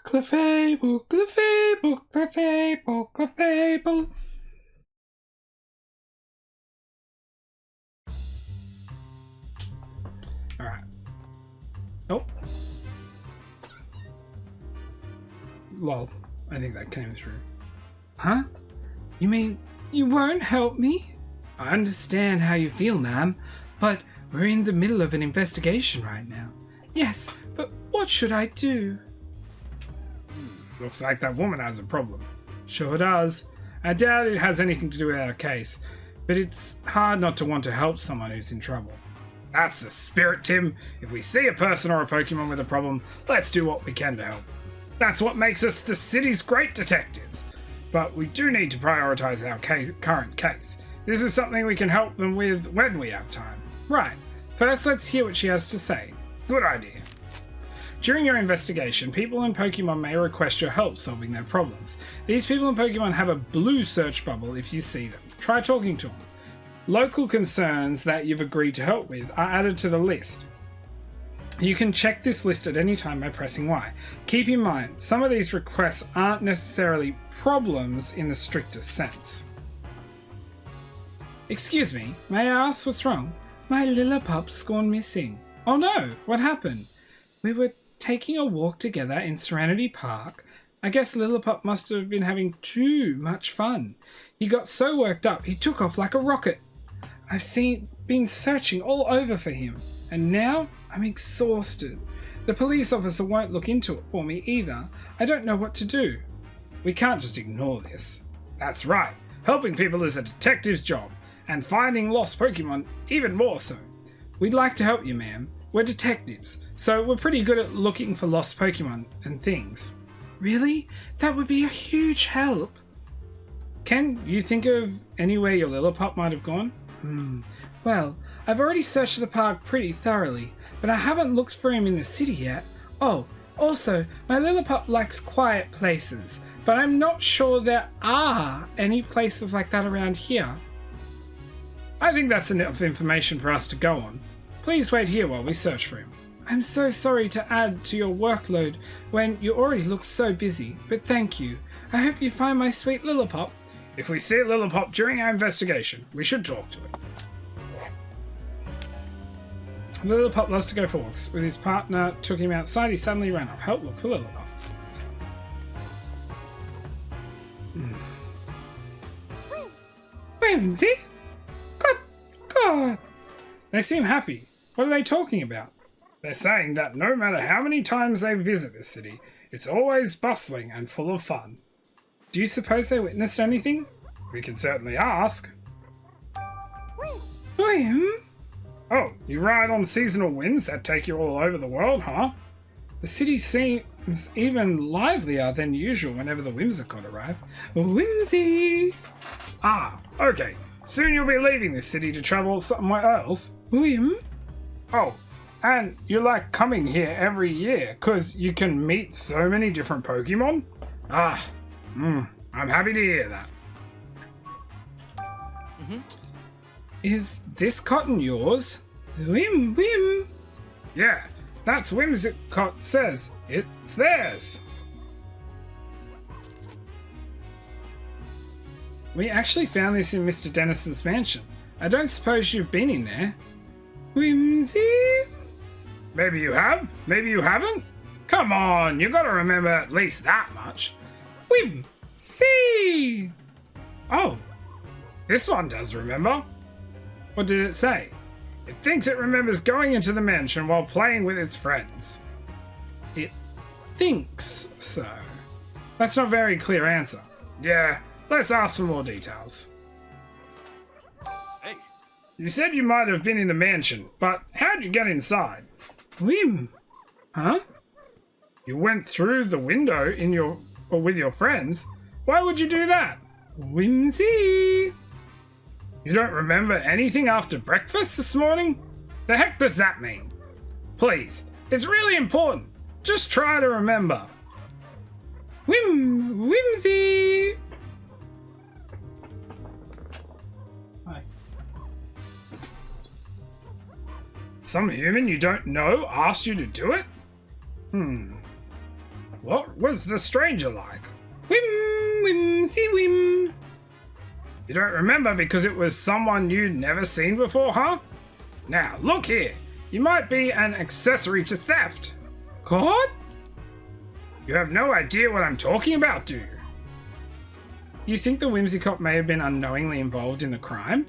Clefable, Clefable, Clefable, Clefable. Alright. Oh. Lol. I think that came through. Huh? You mean you won't help me? I understand how you feel, ma'am, but we're in the middle of an investigation right now. Yes, but what should I do? Looks like that woman has a problem. Sure does. I doubt it has anything to do with our case, but it's hard not to want to help someone who's in trouble. That's the spirit, Tim. If we see a person or a Pokemon with a problem, let's do what we can to help. That's what makes us the city's great detectives. But we do need to prioritize our current case. This is something we can help them with when we have time. Right. First, let's hear what she has to say. Good idea. During your investigation, people in Pokemon may request your help solving their problems. These people in Pokemon have a blue search bubble if you see them. Try talking to them. Local concerns that you've agreed to help with are added to the list. You can check this list at any time by pressing Y. Keep in mind, some of these requests aren't necessarily problems in the strictest sense. Excuse me, may I ask what's wrong? My Lillipup's gone missing. Oh no, what happened? We were taking a walk together in Serenity Park. I guess Lillipup must have been having too much fun. He got so worked up, he took off like a rocket. I've been searching all over for him, and now I'm exhausted. The police officer won't look into it for me either. I don't know what to do. We can't just ignore this. That's right. Helping people is a detective's job, and finding lost Pokemon even more so. We'd like to help you, ma'am. We're detectives, so we're pretty good at looking for lost Pokemon and things. Really? That would be a huge help. Can you think of anywhere your Lillipup might have gone? Well, I've already searched the park pretty thoroughly, but I haven't looked for him in the city yet. Oh, also, my Lillipup likes quiet places, but I'm not sure there are any places like that around here. I think that's enough information for us to go on. Please wait here while we search for him. I'm so sorry to add to your workload when you already look so busy, but thank you. I hope you find my sweet Lillipup. If we see Lillipup during our investigation, we should talk to it. Lillipup loves to go for walks. When his partner took him outside, he suddenly ran off. Help look for Lillipup. Whimsy? Good God. They seem happy. What are they talking about? They're saying that no matter how many times they visit this city, it's always bustling and full of fun. Do you suppose they witnessed anything? We can certainly ask. Whim? Oh, you ride on seasonal winds that take you all over the world, huh? The city seems even livelier than usual whenever the Whimsicott arrive. Whimsy! Ah, okay. Soon you'll be leaving this city to travel somewhere else. Whim? Oh, and you like coming here every year because you can meet so many different Pokemon? Ah, I'm happy to hear that. Is this cotton yours? Whim, whim. Yeah, that's Whimsicott says. It's theirs. We actually found this in Mr. Dennis's mansion. I don't suppose you've been in there. Whimsy? Maybe you have, maybe you haven't. Come on, you gotta remember at least that much. Whimsy! Oh, this one does remember. What did it say? It thinks it remembers going into the mansion while playing with its friends. It thinks so. That's not a very clear answer. Yeah, let's ask for more details. Hey. You said you might have been in the mansion, but how'd you get inside? Whim. Huh? You went through the window with your friends? Why would you do that? Whimsy! You don't remember anything after breakfast this morning? The heck does that mean? Please, it's really important. Just try to remember. Whimsy! Hi. Some human you don't know asked you to do it? What was the stranger like? Whim, whimsy, whim. You don't remember because it was someone you'd never seen before, huh? Now, look here. You might be an accessory to theft. What? You have no idea what I'm talking about, do you? You think the Whimsicott may have been unknowingly involved in the crime?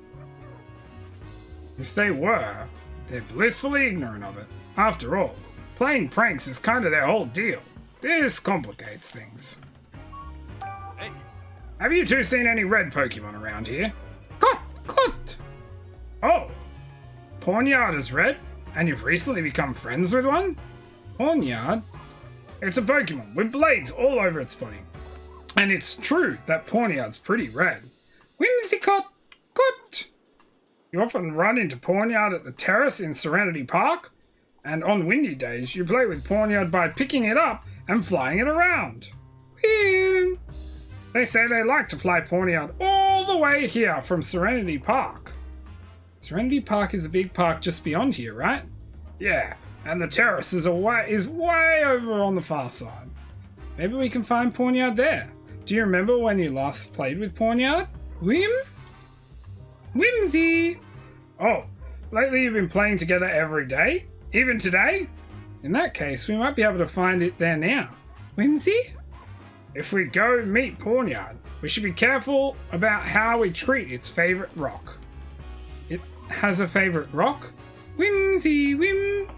If they were, they're blissfully ignorant of it. After all, playing pranks is kind of their whole deal. This complicates things. Hey. Have you two seen any red Pokemon around here? Cut! Oh, Pawniard is red, and you've recently become friends with one? Pawniard? It's a Pokemon with blades all over its body. And it's true that Pawniard's pretty red. Whimsicott! Cut! You often run into Pawniard at the terrace in Serenity Park, and on windy days you play with Pawniard by picking it up and flying it around. Whee! They say they like to fly Pawniard all the way here from Serenity Park. Serenity Park is a big park just beyond here, right? Yeah, and the terrace is way over on the far side. Maybe we can find Pawniard there. Do you remember when you last played with Pawniard? Whimsy! Oh, lately you've been playing together every day? Even today? In that case, we might be able to find it there now. Whimsy? If we go meet Pawniard, we should be careful about how we treat its favourite rock. It has a favourite rock? Whimsy, whim!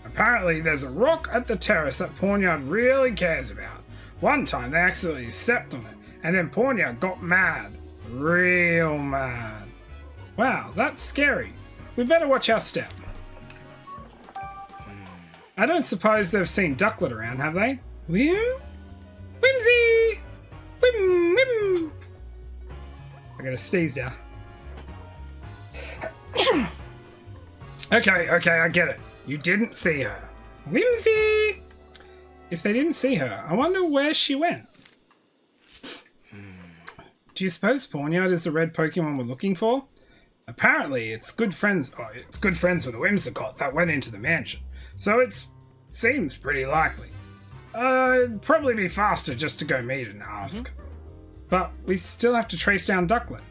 Apparently there's a rock at the terrace that Pawniard really cares about. One time they accidentally stepped on it, and then Pawniard got mad. Real mad. Wow, that's scary. We better watch our step. I don't suppose they've seen Ducklet around, have they? Whimsy! Whim, whim! I gotta sneeze now. Okay, I get it. You didn't see her. Whimsy! If they didn't see her, I wonder where she went. Do you suppose Pawniard is the red Pokemon we're looking for? Apparently, it's good friends with the Whimsicott that went into the mansion, so it seems pretty likely. It'd probably be faster just to go meet and ask. But we still have to trace down Ducklet.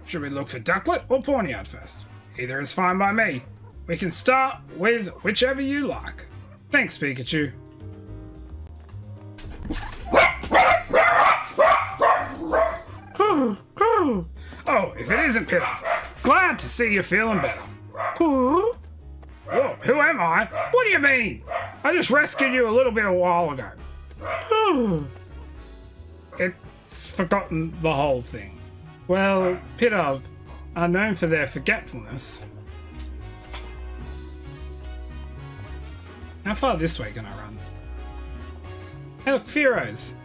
Should we look for Ducklet or Pawniard first? Either is fine by me. We can start with whichever you like. Thanks, Pikachu. Oh, if it isn't Pitter. Glad to see you're feeling better. Whoa, who am I? What do you mean? I just rescued you a little bit a while ago. It's forgotten the whole thing. Well, Pitter are known for their forgetfulness. How far this way can I run? Hey look, Fearos!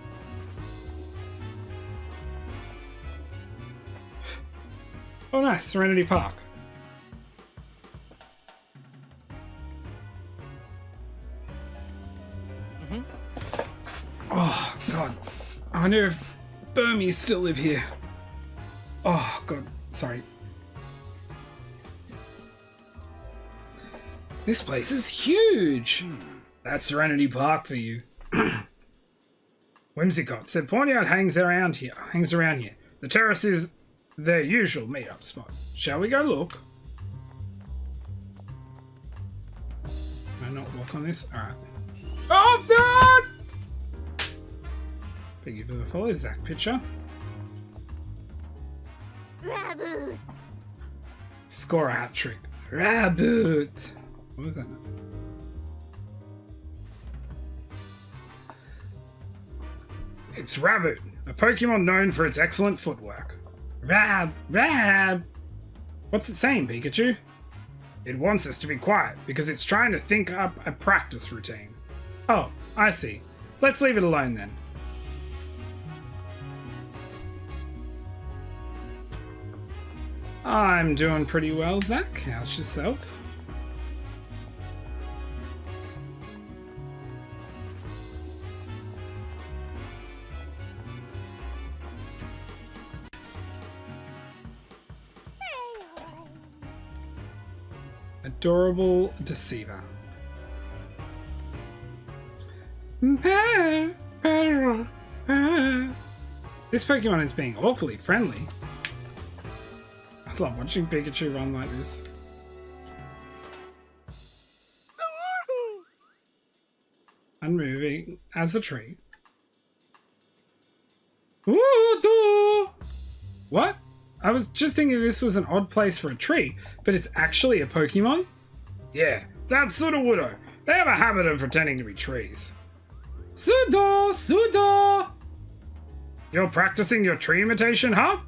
Oh nice, Serenity Park. Oh god, I wonder if Burmies still live here. Oh god, sorry. This place is huge! That's Serenity Park for you. Whimsicott said Pawniard hangs around here. The terrace is their usual meet-up spot. Shall we go look? Can I not walk on this? Alright. Oh, God! Thank you for the follow, Zach picture. Raboot! Score a hat trick. Raboot! What was that? It's Raboot, a Pokemon known for its excellent footwork. Rab! What's it saying, Pikachu? It wants us to be quiet because it's trying to think up a practice routine. Oh, I see. Let's leave it alone then. I'm doing pretty well, Zach. How's yourself? Adorable Deceiver. This Pokemon is being awfully friendly. I love watching Pikachu run like this. Unmoving as a tree. Ooh, what? I was just thinking this was an odd place for a tree, but it's actually a Pokemon? Yeah, that's Sudowoodo. They have a habit of pretending to be trees. Sudo! You're practicing your tree imitation, huh?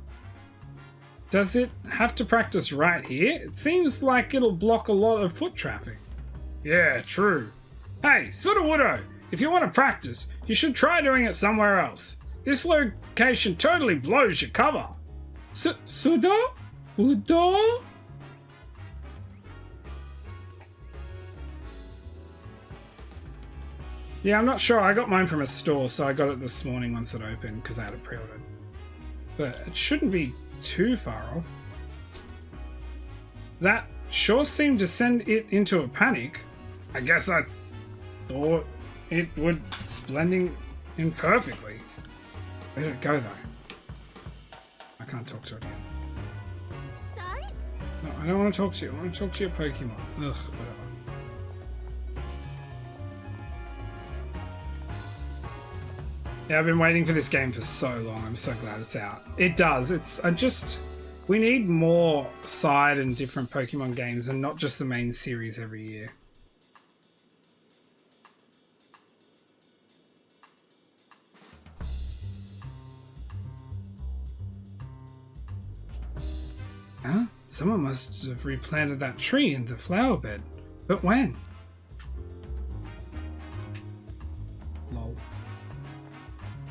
Does it have to practice right here? It seems like it'll block a lot of foot traffic. Yeah, true. Hey, Sudowoodo, if you want to practice, you should try doing it somewhere else. This location totally blows your cover. Sudo? Udo? Yeah, I'm not sure. I got mine from a store, so I got it this morning once it opened because I had it pre-ordered. But it shouldn't be too far off. That sure seemed to send it into a panic. I guess I thought it would blending in perfectly. Where did it go though? I can't talk to it yet. No, I don't want to talk to you. I want to talk to your Pokemon. Ugh, whatever. Yeah, I've been waiting for this game for so long. I'm so glad it's out. It does. We need more side and different Pokemon games and not just the main series every year. Huh? Someone must have replanted that tree in the flower bed. But when? Lol.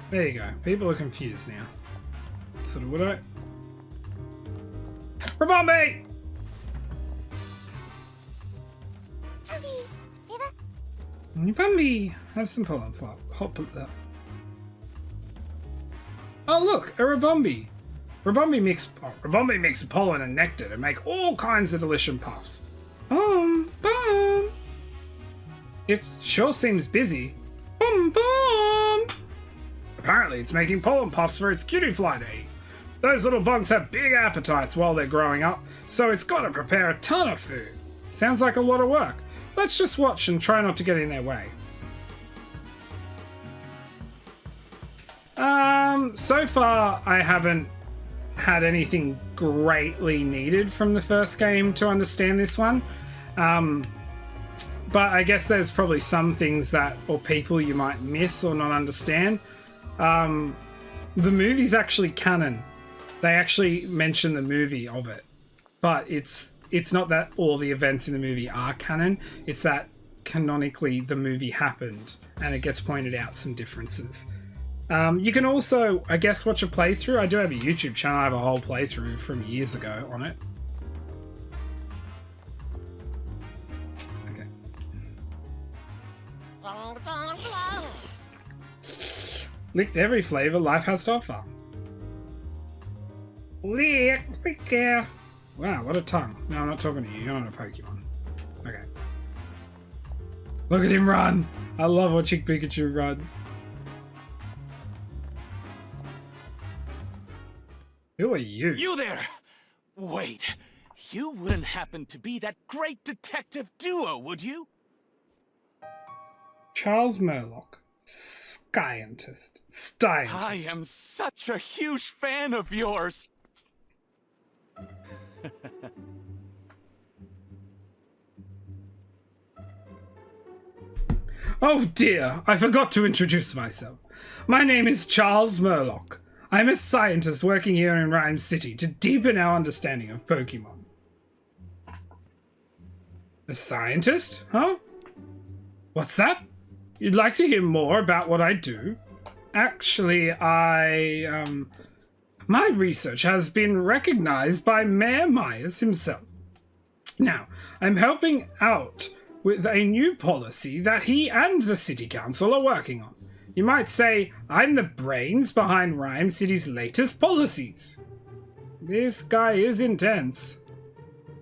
There you go. People are confused now. Sort of would I? Rabombi! Rabombi! Have some pollen flop. Hop that. Oh look, a Rabombi! Rabombi mix pollen and nectar to make all kinds of delicious puffs. Bum! It sure seems busy. Bum! Apparently it's making pollen puffs for its cutie fly to eat. Those little bugs have big appetites while they're growing up, so it's got to prepare a ton of food. Sounds like a lot of work. Let's just watch and try not to get in their way. So far I haven't had anything greatly needed from the first game to understand this one. But I guess there's probably some things that, or people you might miss or not understand. The movie's actually canon. They actually mention the movie of it. But it's not that all the events in the movie are canon. It's that canonically the movie happened and it gets pointed out some differences. You can also, I guess, watch a playthrough. I do have a YouTube channel. I have a whole playthrough from years ago on it. Okay. Licked every flavor life has to offer. Lick. Wow, what a tongue. No, I'm not talking to you. You're not a Pokemon. Okay. Look at him run. I love watching Pikachu run. Who are you? You there! Wait, you wouldn't happen to be that great detective duo, would you? Charles Murlock. Scientist. I am such a huge fan of yours! Oh dear, I forgot to introduce myself. My name is Charles Murlock. I'm a scientist working here in Rhyme City to deepen our understanding of Pokemon. A scientist? Huh? What's that? You'd like to hear more about what I do? Actually, my research has been recognized by Mayor Myers himself. Now, I'm helping out with a new policy that he and the City Council are working on. You might say I'm the brains behind Rhyme City's latest policies. This guy is intense.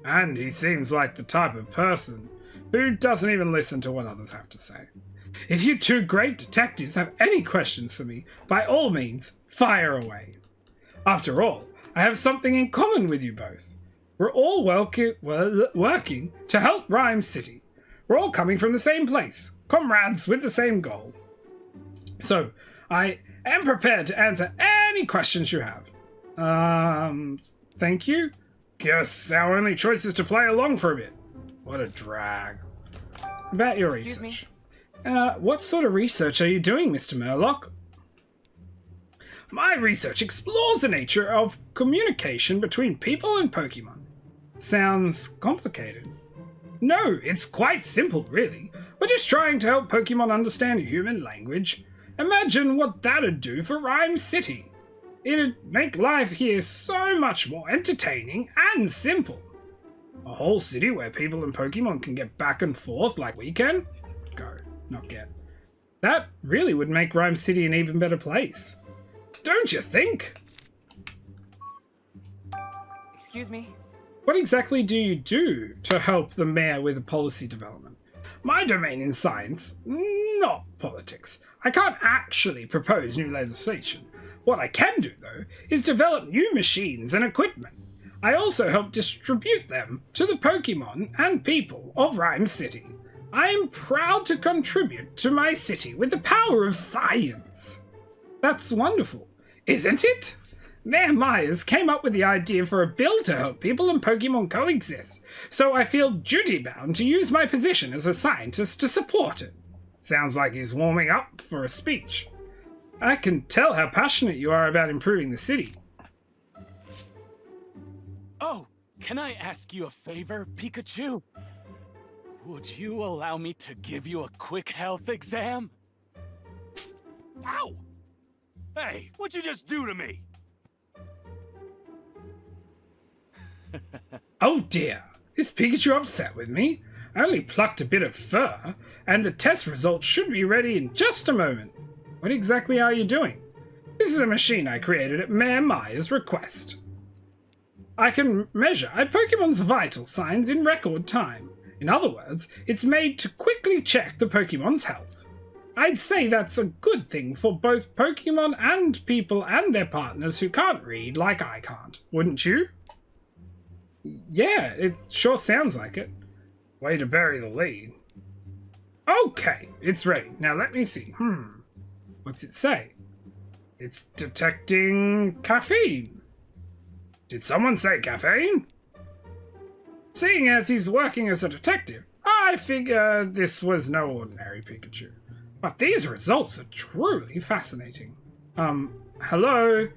And he seems like the type of person who doesn't even listen to what others have to say. If you two great detectives have any questions for me, by all means, fire away. After all, I have something in common with you both. We're all working to help Rhyme City. We're all coming from the same place, comrades with the same goal. So, I am prepared to answer any questions you have. Thank you? Guess our only choice is to play along for a bit. What a drag. About your research. What sort of research are you doing, Mr. Murlock? My research explores the nature of communication between people and Pokemon. Sounds complicated. No, it's quite simple, really. We're just trying to help Pokemon understand human language. Imagine what that'd do for Rhyme City. It'd make life here so much more entertaining and simple. A whole city where people and Pokemon can get back and forth like we can? Go, not get. That really would make Rhyme City an even better place. Don't you think? Excuse me? What exactly do you do to help the mayor with policy development? My domain is science, not politics. I can't actually propose new legislation. What I can do, though, is develop new machines and equipment. I also help distribute them to the Pokemon and people of Rhyme City. I am proud to contribute to my city with the power of science. That's wonderful, isn't it? Mayor Myers came up with the idea for a bill to help people and Pokemon coexist, so I feel duty-bound to use my position as a scientist to support it. Sounds like he's warming up for a speech. I can tell how passionate you are about improving the city. Oh, can I ask you a favor, Pikachu? Would you allow me to give you a quick health exam? Ow! Hey, what'd you just do to me? Oh dear, is Pikachu upset with me? I only plucked a bit of fur, and the test results should be ready in just a moment. What exactly are you doing? This is a machine I created at Mayor Myers' request. I can measure a Pokemon's vital signs in record time. In other words, it's made to quickly check the Pokemon's health. I'd say that's a good thing for both Pokemon and people and their partners who can't read like I can't, wouldn't you? Yeah, it sure sounds like it. Way to bury the lead. Okay, it's ready. Now let me see. What's it say? It's detecting caffeine. Did someone say caffeine? Seeing as he's working as a detective, I figured this was no ordinary Pikachu. But these results are truly fascinating. Hello?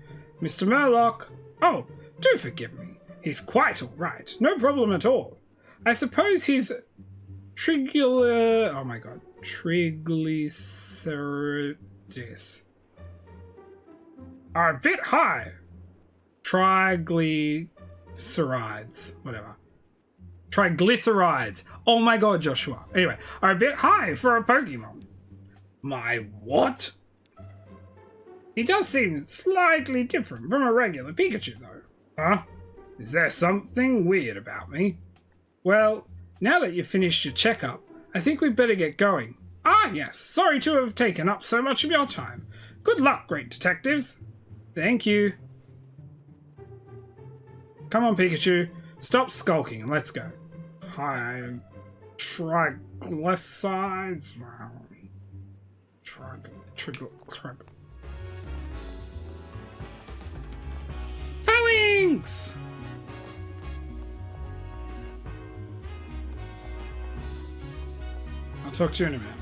Mr. Murlock? Oh, do forgive me. He's quite alright. No problem at all. I suppose his triglycerides are a bit high. Triglycerides. Whatever. Triglycerides. Oh my god, Joshua. Anyway, are a bit high for a Pokemon. My what? He does seem slightly different from a regular Pikachu, though. Huh? Is there something weird about me? Well, now that you've finished your checkup, I think we'd better get going. Ah, yes. Sorry to have taken up so much of your time. Good luck, great detectives. Thank you. Come on, Pikachu. Stop skulking and let's go. High triglycerides. Phalanx! I'll talk to you in a minute.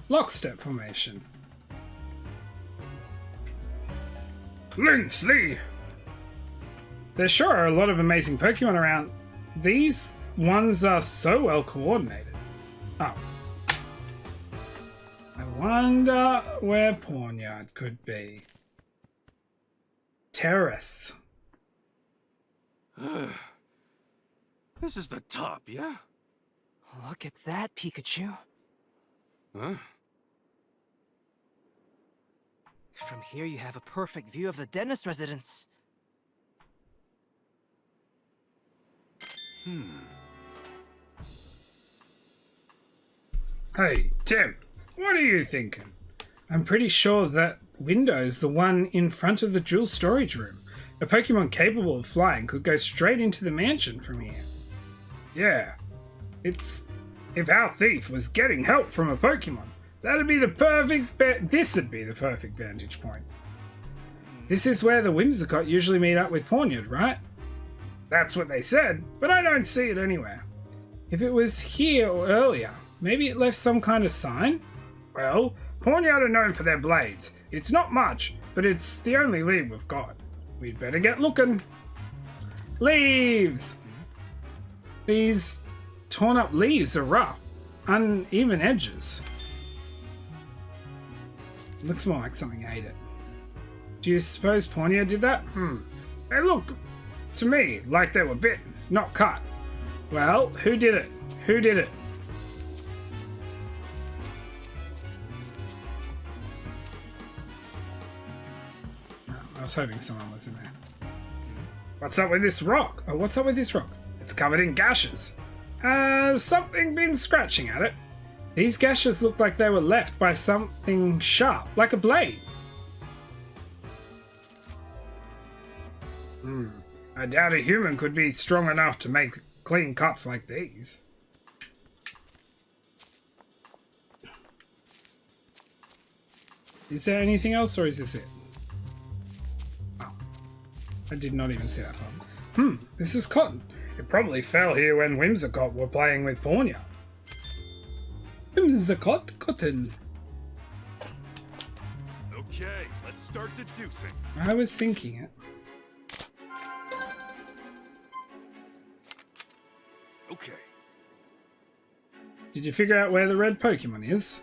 Lockstep formation. Lynxley! There sure are a lot of amazing Pokemon around. These ones are so well coordinated. Oh. I wonder where Pawnyard could be. Terrace. This is the top, yeah? Look at that, Pikachu. Huh? From here, you have a perfect view of the dentist residence. Hey, Tim, what are you thinking? I'm pretty sure that window's the one in front of the jewel storage room. A Pokemon capable of flying could go straight into the mansion from here. Yeah, if our thief was getting help from a Pokemon, that'd be the perfect this'd be the perfect vantage point. This is where the Whimsicott usually meet up with Pawniard, right? That's what they said, but I don't see it anywhere. If it was here or earlier, maybe it left some kind of sign? Well, Pawniard are known for their blades. It's not much, but it's the only lead we've got. We'd better get looking. Leaves! These torn up leaves are rough, uneven edges. Looks more like something ate it. Do you suppose Pawniard did that? They looked to me like they were bitten, not cut. Well, who did it? Who did it? Oh, I was hoping someone was in there. What's up with this rock? Oh, what's up with this rock? It's covered in gashes. Has something been scratching at it? These gashes look like they were left by something sharp, like a blade. I doubt a human could be strong enough to make clean cuts like these. Is there anything else, or is this it? Oh, I did not even see that one. This is cotton. It probably fell here when Whimsicott were playing with Pawniard. Whimsicott cotton. Okay, let's start deducing. I was thinking it. Okay. Did you figure out where the red Pokemon is?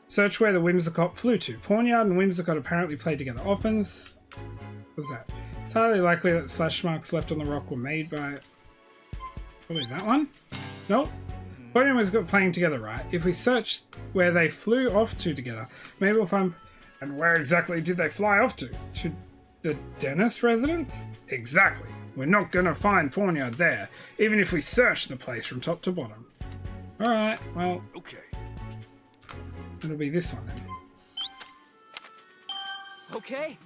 Search where the Whimsicott flew to. Pawniard and Whimsicott apparently played together often. What's that? Entirely likely that slash marks left on the rock were made by... Probably that one? Nope. Pawniard and Whimsicott playing together, right? If we search where they flew off to together, maybe we'll find... And where exactly did they fly off to? To the dentist residence? Exactly. We're not going to find Pawniard there, even if we search the place from top to bottom. Alright, well... Okay. It'll be this one then. Okay.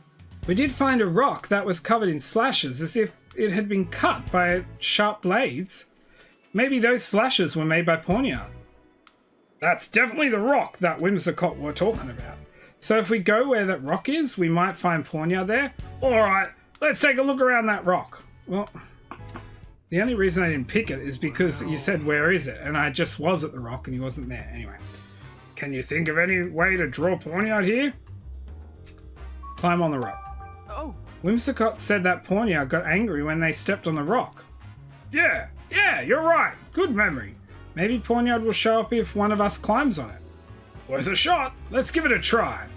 We did find a rock that was covered in slashes, as if it had been cut by sharp blades. Maybe those slashes were made by Pawniard. That's definitely the rock that Whimsicott were talking about. So if we go where that rock is, we might find Pawniard there. Alright, let's take a look around that rock. Well, the only reason I didn't pick it is because you said, where is it? And I just was at the rock and he wasn't there. Anyway, can you think of any way to draw Pawniard here? Climb on the rock. Oh. Whimsicott said that Pawniard got angry when they stepped on the rock. Yeah, you're right. Good memory. Maybe Pawniard will show up if one of us climbs on it. Worth a shot. Let's give it a try.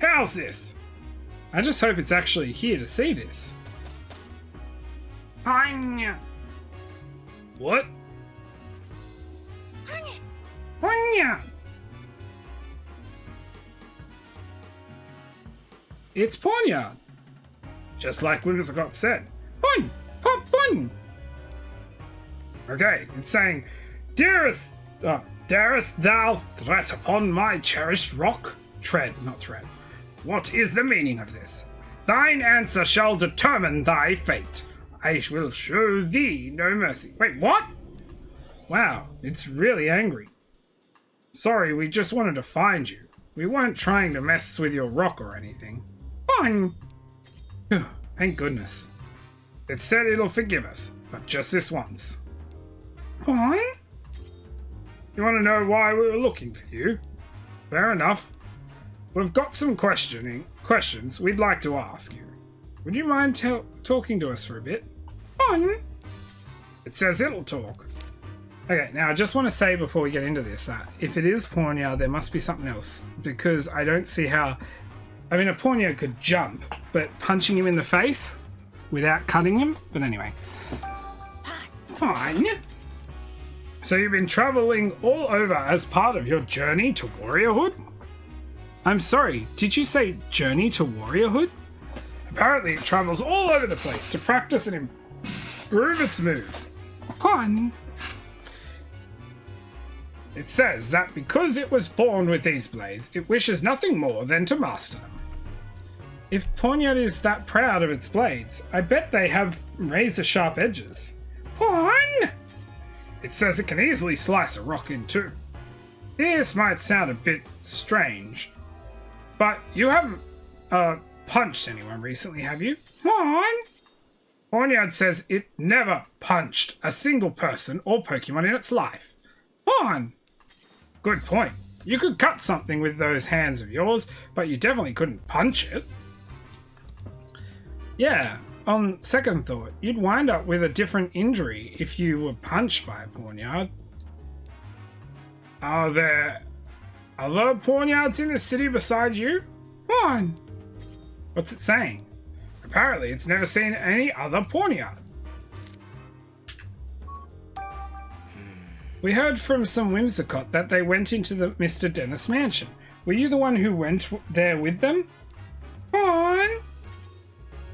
How's this? I just hope it's actually here to see this. What? It's Pawniard. Just like Whimsicott said. Boing! Pop boing! Okay, it's saying, darest thou threat upon my cherished rock? Tread, not thread. What is the meaning of this? Thine answer shall determine thy fate. I will show thee no mercy. Wait, what? Wow, it's really angry. Sorry, we just wanted to find you. We weren't trying to mess with your rock or anything. Fine. Thank goodness. It said it'll forgive us, but just this once. Fine? You want to know why we were looking for you? Fair enough. We've got some questions we'd like to ask you. Would you mind talking to us for a bit? Fine. It says it'll talk. Okay, now I just want to say before we get into this that if it is Pawniard, there must be something else. Because I don't see how... I mean, a Pawniard could jump, but punching him in the face without cutting him? But anyway. Fine. So you've been traveling all over as part of your journey to warriorhood? I'm sorry, did you say journey to warriorhood? Apparently it travels all over the place to practice and improve its moves. Pun! It says that because it was born with these blades, it wishes nothing more than to master them. If Pawniard is that proud of its blades, I bet they have razor-sharp edges. Pun! It says it can easily slice a rock in two. This might sound a bit strange, but you haven't punched anyone recently, have you? Pun! Pawniard says it never punched a single person or Pokemon in its life. Pun! Good point. You could cut something with those hands of yours, but you definitely couldn't punch it. Yeah, on second thought, you'd wind up with a different injury if you were punched by a Pawniard. Are there other Pawniards in the city besides you? Pun! What's it saying? Apparently it's never seen any other Pawniard. We heard from some Whimsicott that they went into the Mr. Dennis mansion. Were you the one who went there with them? Pun!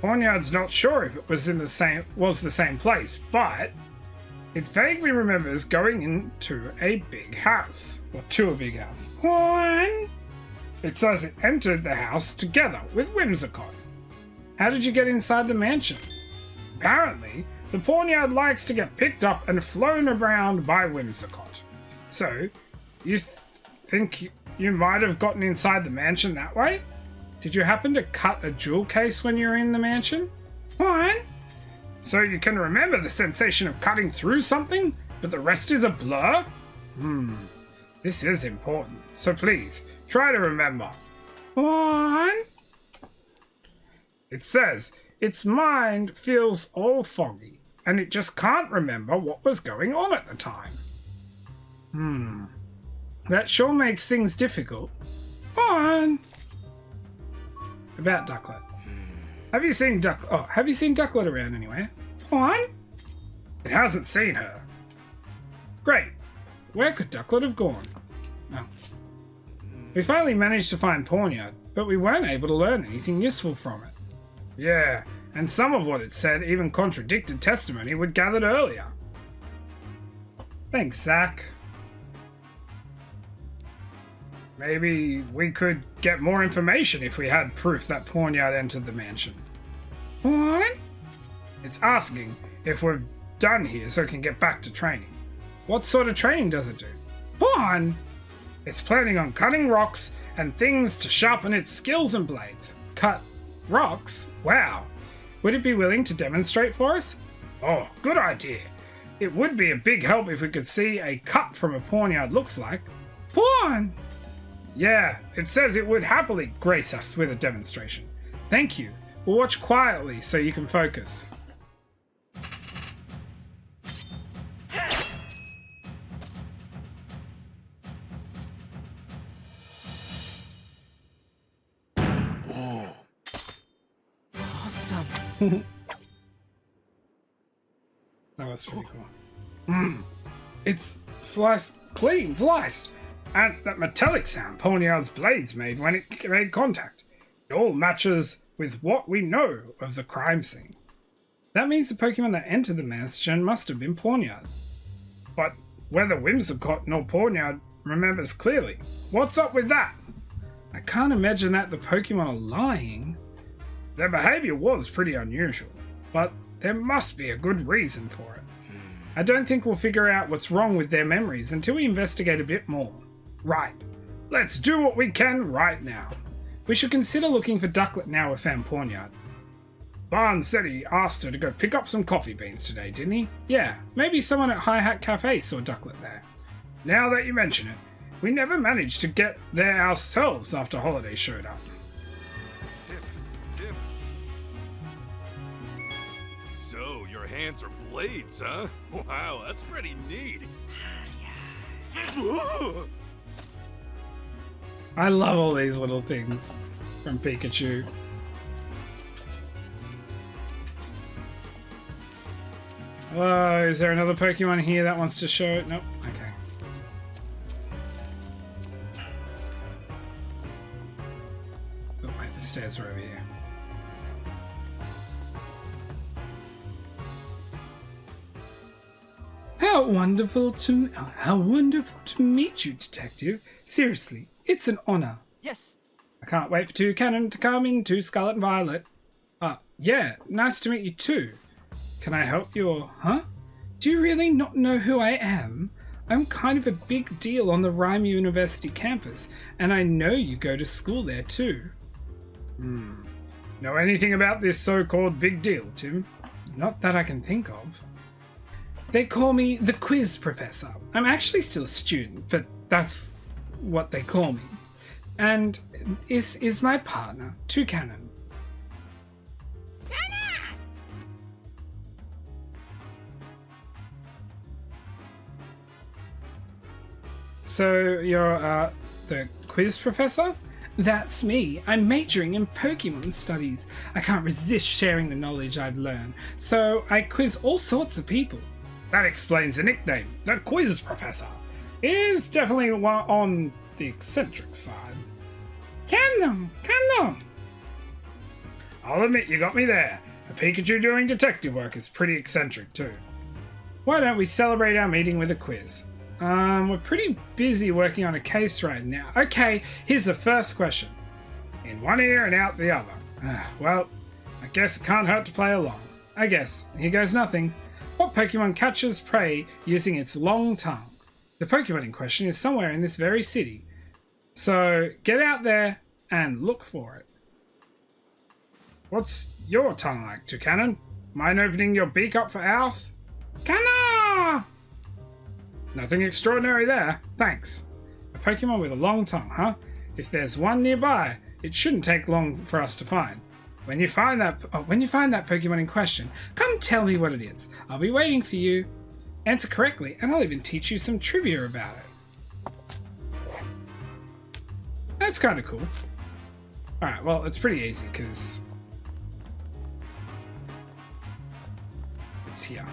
Pawniard's not sure if it was the same place, but it vaguely remembers going into a big house. Or to a big house. Pun! It says it entered the house together with Whimsicott. How did you get inside the mansion? Apparently, the Pawniard likes to get picked up and flown around by Whimsicott. So, you think you might have gotten inside the mansion that way? Did you happen to cut a jewel case when you were in the mansion? What? So you can remember the sensation of cutting through something, but the rest is a blur? This is important, so please, try to remember. What? It says its mind feels all foggy, and it just can't remember what was going on at the time. That sure makes things difficult. Fine. About Ducklet. Have you seen Ducklet around anywhere? Fine. It hasn't seen her. Great. Where could Ducklet have gone? Oh. We finally managed to find Pawniard, but we weren't able to learn anything useful from it. Yeah, and some of what it said even contradicted testimony we'd gathered earlier. Thanks, Zach. Maybe we could get more information if we had proof that Pawniard entered the mansion. What? It's asking if we're done here so it can get back to training. What sort of training does it do? Pawn! It's planning on cutting rocks and things to sharpen its skills and blades. Cut rocks? Wow. Would it be willing to demonstrate for us? Oh, good idea. It would be a big help if we could see a cut from a Pawniard looks like. Pawn! Yeah, it says it would happily grace us with a demonstration. Thank you. We'll watch quietly so you can focus. Awesome. That was pretty cool. It's sliced, clean, sliced. And that metallic sound Pawniard's blades made when it made contact. It all matches with what we know of the crime scene. That means the Pokemon that entered the mansion must have been Pawniard. But whether Whimsicott nor Pawniard remembers clearly. What's up with that? I can't imagine that the Pokemon are lying. Their behavior was pretty unusual, but there must be a good reason for it. I don't think we'll figure out what's wrong with their memories until we investigate a bit more. Right, let's do what we can right now. We should consider looking for Ducklet now we've found Pawniard. Barnes said he asked her to go pick up some coffee beans today, didn't he? Yeah, maybe someone at Hi Hat Cafe saw Ducklet there. Now that you mention it, we never managed to get there ourselves after Holiday showed up. Tip. So, your hands are blades, huh? Wow, that's pretty neat. I love all these little things from Pikachu. Is there another Pokemon here that wants to show? Nope. Okay. Oh wait, the stairs are over here. How wonderful to meet you, Detective. Seriously, it's an honor. Yes. I can't wait for Toucannon to come into Scarlet and Violet. Yeah, nice to meet you too. Can I help you or, huh? Do you really not know who I am? I'm kind of a big deal on the Rhyme University campus, and I know you go to school there too. Know anything about this so-called big deal, Tim? Not that I can think of. They call me the Quiz Professor. I'm actually still a student, but that's what they call me. And this is my partner, Toucannon. So you're the Quiz Professor? That's me. I'm majoring in Pokemon studies. I can't resist sharing the knowledge I've learned, so I quiz all sorts of people. That explains the nickname, the Quiz Professor. It is definitely on the eccentric side. Can them. I'll admit you got me there. A Pikachu doing detective work is pretty eccentric too. Why don't we celebrate our meeting with a quiz? We're pretty busy working on a case right now. Okay, here's the first question. In one ear and out the other. Well, I guess it can't hurt to play along. I guess. Here goes nothing. What Pokemon catches prey using its long tongue? The Pokemon in question is somewhere in this very city. So get out there and look for it. What's your tongue like, Toucannon? Mind opening your beak up for ours? Canna! Nothing extraordinary there, thanks. A Pokemon with a long tongue, huh? If there's one nearby, it shouldn't take long for us to find. When you find that Pokemon in question, come tell me what it is. I'll be waiting for you. Answer correctly, and I'll even teach you some trivia about it. That's kind of cool. Alright, well, it's pretty easy, because it's here.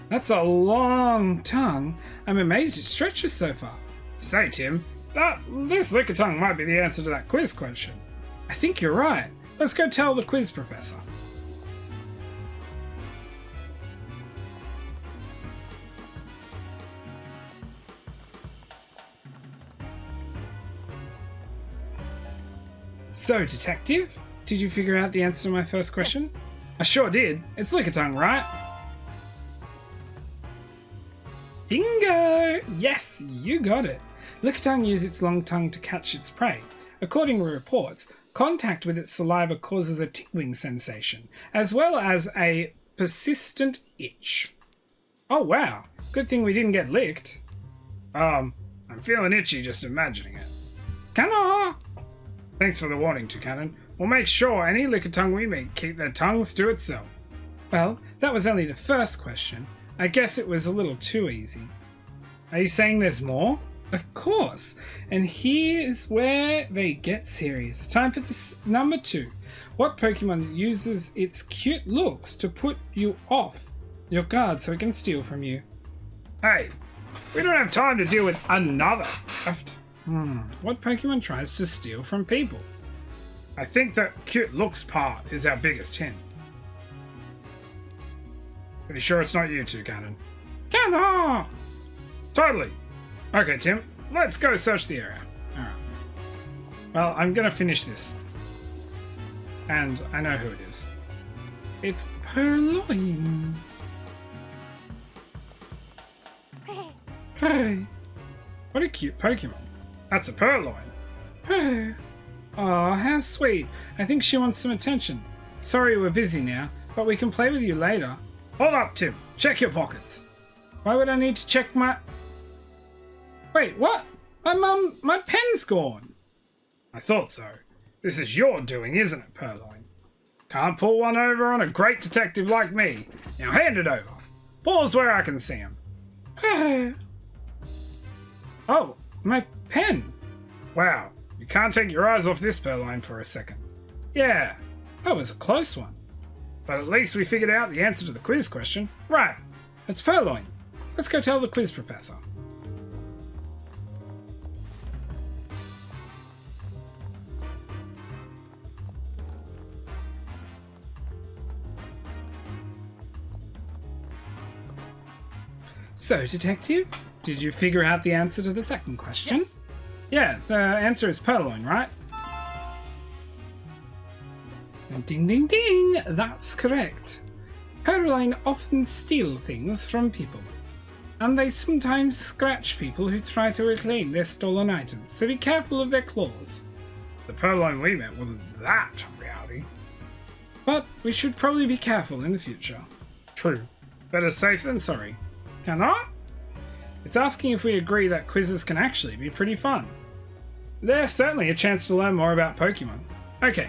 That's a long tongue. I'm amazed it stretches so far. Say, Tim, this Lickitung might be the answer to that quiz question. I think you're right. Let's go tell the Quiz Professor. So, Detective, did you figure out the answer to my first question? Yes. I sure did. It's Lickitung, right? Bingo! Yes, you got it. Lickitung uses its long tongue to catch its prey. According to reports, contact with its saliva causes a tingling sensation, as well as a persistent itch. Oh wow, good thing we didn't get licked. I'm feeling itchy just imagining it. Canna! Thanks for the warning, Toucannon. We'll make sure any Lickitung we meet keep their tongues to itself. Well, that was only the first question. I guess it was a little too easy. Are you saying there's more? Of course. And here's where they get serious. Time for this number 2. What Pokemon uses its cute looks to put you off your guard so it can steal from you? Hey, we don't have time to deal with another theft. What Pokemon tries to steal from people? I think that cute looks part is our biggest hint. Pretty sure it's not you, Toucannon. Canna! Totally. Okay, Tim, let's go search the area. Alright. Well, I'm gonna finish this. And I know who it is. It's Purloin. Hey. What a cute Pokemon. That's a Purloin. Hey. Aw, how sweet. I think she wants some attention. Sorry we're busy now, but we can play with you later. Hold up, Tim. Check your pockets. Why would I need to check my... Wait, what? My pen's gone. I thought so. This is your doing, isn't it, Purloin? Can't pull one over on a great detective like me. Now hand it over. Pause where I can see him. Oh, my pen. Wow, You can't take your eyes off this Purloin for a second. Yeah, that was a close one. But at least we figured out the answer to the quiz question. Right, it's Purloin. Let's go tell the quiz professor. So, Detective, did you figure out the answer to the second question? Yes. Yeah, the answer is Purloin, right? Ding ding ding, that's correct. Purloin often steal things from people, and they sometimes scratch people who try to reclaim their stolen items, so be careful of their claws. The Purloin we met wasn't that rowdy. But we should probably be careful in the future. True. Better safe than sorry. Can I? It's asking if we agree that quizzes can actually be pretty fun. There's certainly a chance to learn more about Pokemon. Okay,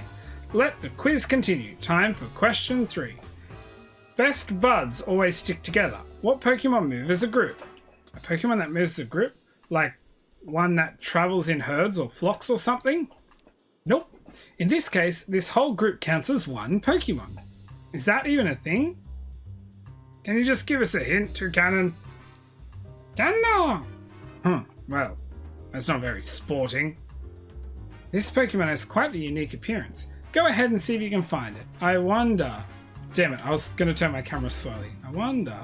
let the quiz continue. Time for question 3. Best buds always stick together. What Pokemon move as a group? A Pokemon that moves as a group? Like one that travels in herds or flocks or something? Nope. In this case, this whole group counts as one Pokemon. Is that even a thing? Can you just give us a hint, Toucannon? Canna! Well, that's not very sporting. This Pokemon has quite the unique appearance. Go ahead and see if you can find it. I wonder... Damn it, I was going to turn my camera slowly. I wonder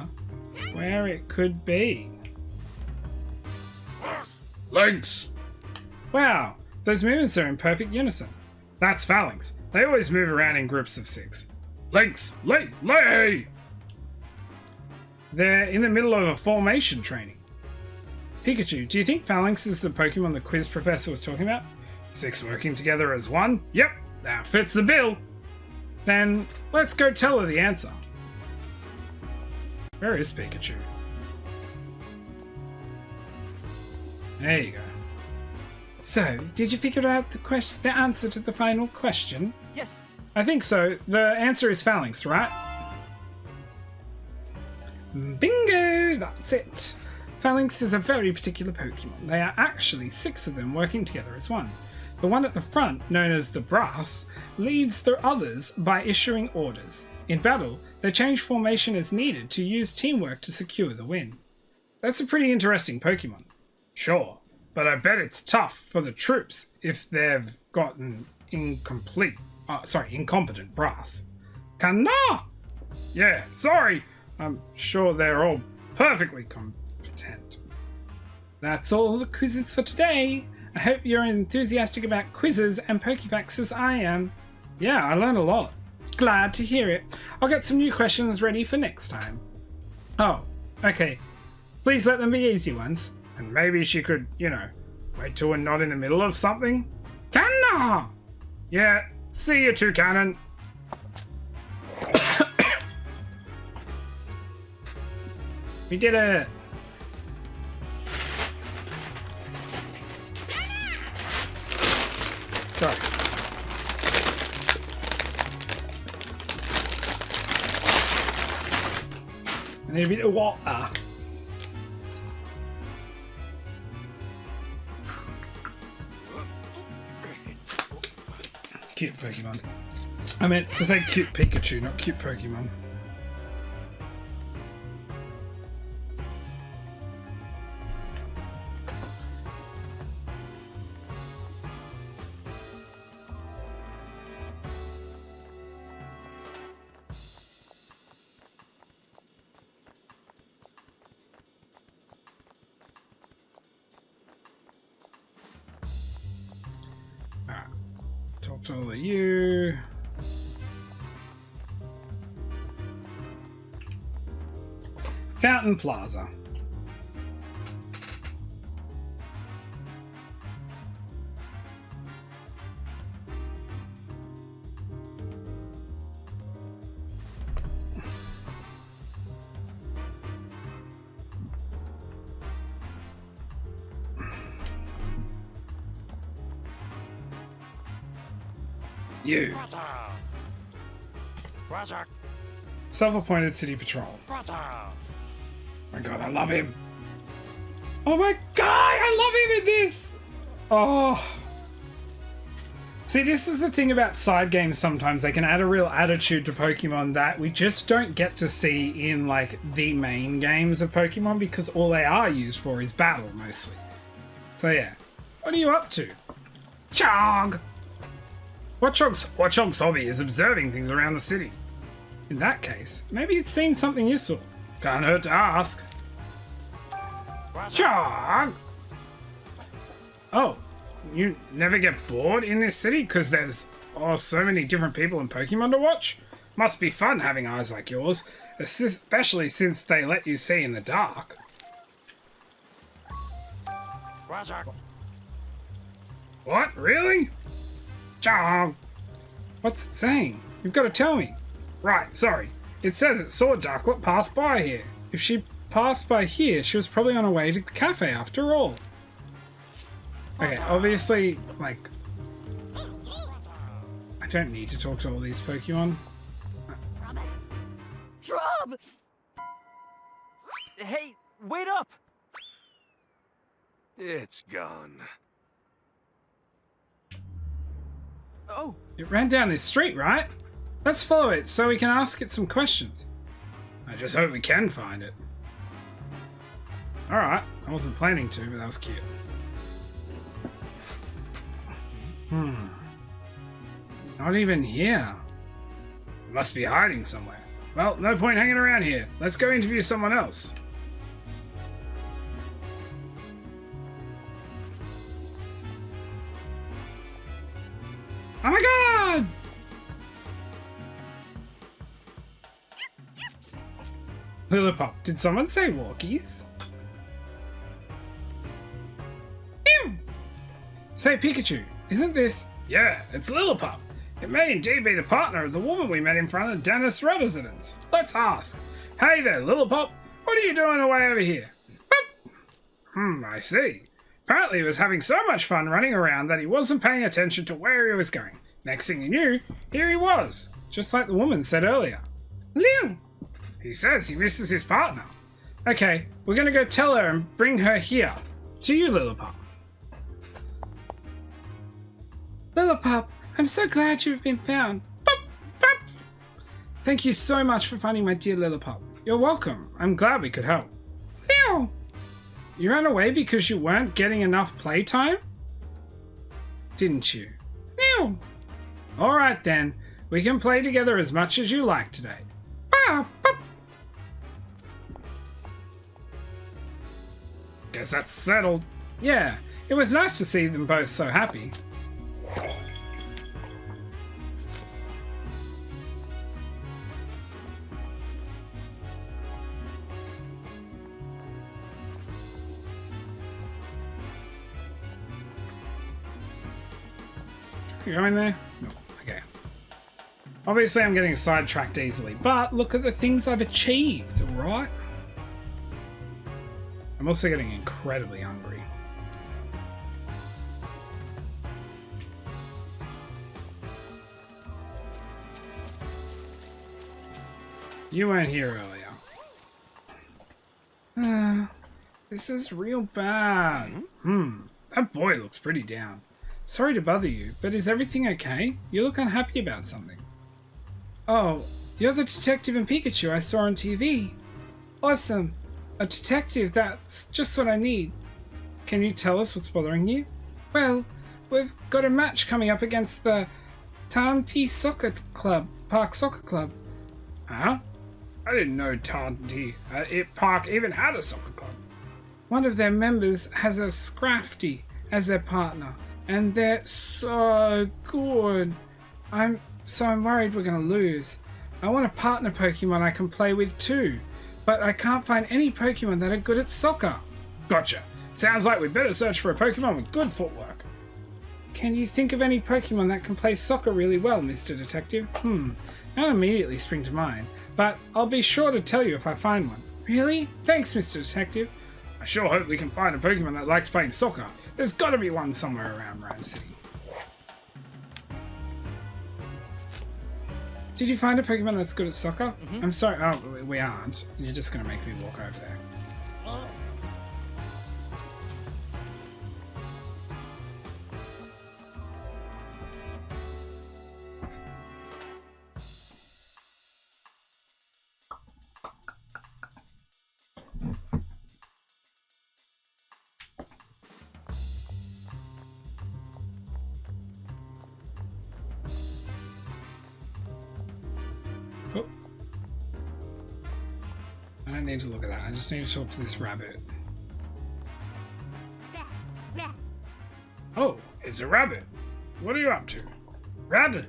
where it could be. Lynx! Wow, those movements are in perfect unison. That's Phalanx. They always move around in groups of 6. Lynx! Lay! They're in the middle of a formation training. Pikachu, do you think Phalanx is the Pokemon the quiz professor was talking about? 6 working together as one? Yep, that fits the bill. Then let's go tell her the answer. Where is Pikachu? There you go. So, did you figure out the answer to the final question? Yes. I think so. The answer is Phalanx, right? Bingo! That's it. Phalanx is a very particular Pokemon. There are actually 6 of them working together as one. The one at the front, known as the Brass, leads the others by issuing orders. In battle, they change formation as needed to use teamwork to secure the win. That's a pretty interesting Pokemon. Sure, but I bet it's tough for the troops if they've got an incompetent Brass. Kana! Yeah, sorry! I'm sure they're all perfectly competent. That's all the quizzes for today. I hope you're enthusiastic about quizzes and Pokéfacts as I am. Yeah, I learned a lot. Glad to hear it. I'll get some new questions ready for next time. Oh, okay. Please let them be easy ones. And maybe she could, wait till we're not in the middle of something. Canna! Yeah, see you, Toucannon. We did it! Sorry. I need a bit of water. Cute Pokemon. I meant to say cute Pikachu, not cute Pokemon. Talk to all of you. Fountain Plaza. You. Roger. Self-appointed city patrol. Roger. My god, I love him. Oh my god, I love him in this. Oh, See, this is the thing about side games sometimes. They can add a real attitude to Pokemon that we just don't get to see in, like, the main games of Pokemon because all they are used for is battle, mostly. So, yeah. What are you up to? Chog! Watchog's hobby is observing things around the city. In that case, maybe it's seen something useful. Can't hurt to ask. Chog! Oh. You never get bored in this city because there's so many different people and Pokemon to watch? Must be fun having eyes like yours, especially since they let you see in the dark. What? Really? Chong! What's it saying? You've got to tell me. Right, sorry. It says it saw Darklet pass by here. If she passed by here, she was probably on her way to the cafe after all. Okay, obviously, like, I don't need to talk to all these Pokemon. Drub! Hey, wait up! It's gone. Oh, It ran down this street, right? Let's follow it so we can ask it some questions. I just hope we can find it. Alright, I wasn't planning to, but that was cute. Not even here. It must be hiding somewhere. Well, no point hanging around here. Let's go interview someone else. Oh my god! Lillipop, did someone say walkies? Ew! Say, Pikachu, isn't this... Yeah, it's Lillipop. It may indeed be the partner of the woman we met in front of Dennis' residence. Let's ask. Hey there, Lillipop. What are you doing away over here? Boop. I see. Apparently he was having so much fun running around that he wasn't paying attention to where he was going. Next thing you knew, here he was. Just like the woman said earlier. Lil! He says he misses his partner. Okay, we're gonna go tell her and bring her here. To you, Lillipop. Lillipop, I'm so glad you've been found. Boop, boop. Thank you so much for finding my dear Lillipop. You're welcome. I'm glad we could help. Meow. You ran away because you weren't getting enough playtime? Didn't you? Meow. Alright then. We can play together as much as you like today. Ah, boop. Guess that's settled. Yeah, it was nice to see them both so happy. You going there? No. Okay. Obviously I'm getting sidetracked easily, but look at the things I've achieved, alright? I'm also getting incredibly hungry. You weren't here earlier. This is real bad. That boy looks pretty down. Sorry to bother you, but is everything okay? You look unhappy about something. Oh, you're the detective in Pikachu I saw on TV. Awesome. A detective, that's just what I need. Can you tell us what's bothering you? Well, we've got a match coming up against the Tanti Soccer Club, Park Soccer Club. Huh? I didn't know Tanti Park even had a soccer club. One of their members has a Scrafty as their partner, and they're so good. I'm worried we're gonna lose. I want a partner Pokemon I can play with too, but I can't find any Pokemon that are good at soccer. Gotcha. Sounds like we'd better search for a Pokemon with good footwork. Can you think of any Pokemon that can play soccer really well, Mr. Detective? None immediately spring to mind, but I'll be sure to tell you if I find one. Really? Thanks, Mr. Detective. I sure hope we can find a Pokemon that likes playing soccer. There's gotta be one somewhere around Rhyme City. Did you find a Pokemon that's good at soccer? I'm sorry, oh, we aren't. You're just gonna make me walk over there. don't need to look at that. I just need to talk to this rabbit. Oh, it's a rabbit. What are you up to? Rabbit!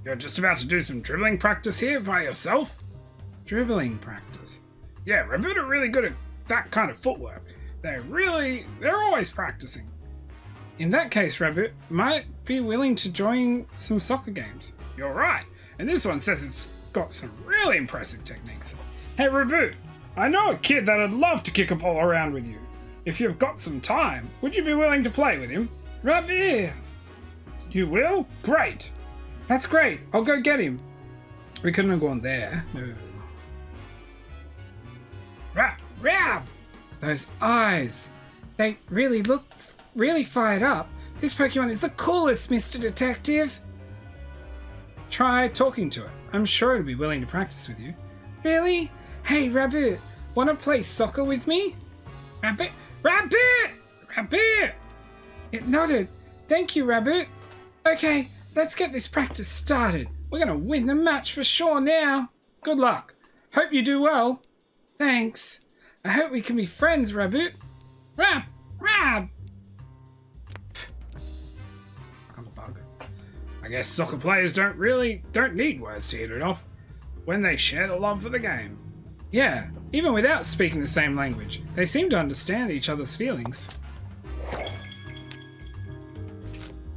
You're just about to do some dribbling practice here by yourself? Dribbling practice? Yeah, rabbit are really good at that kind of footwork. They're always practicing. In that case, rabbit might be willing to join some soccer games. You're right. And this one says it's got some really impressive techniques. Hey, Raboot, I know a kid that'd love to kick a ball around with you. If you've got some time, would you be willing to play with him? Rabbit! You will? Great! That's great. I'll go get him. We couldn't have gone there. No. Rab! Those eyes. They really look really fired up. This Pokemon is the coolest, Mr. Detective. Try talking to it. I'm sure it'll be willing to practice with you. Really? Hey, Rabbit, want to play soccer with me? Rabbit! Rabbit! Rabbit! It nodded. Thank you, Rabbit. Okay, let's get this practice started. We're going to win the match for sure now. Good luck. Hope you do well. Thanks. I hope we can be friends, Rabbit. Rab! I'm a bug. I guess soccer players don't need words to hit it off when they share the love for the game. Yeah, even without speaking the same language, they seem to understand each other's feelings. That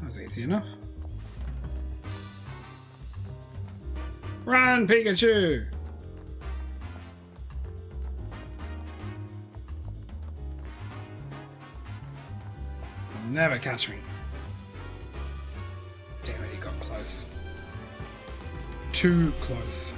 was easy enough. Run, Pikachu! You'll never catch me. Damn it, he got close. Too close.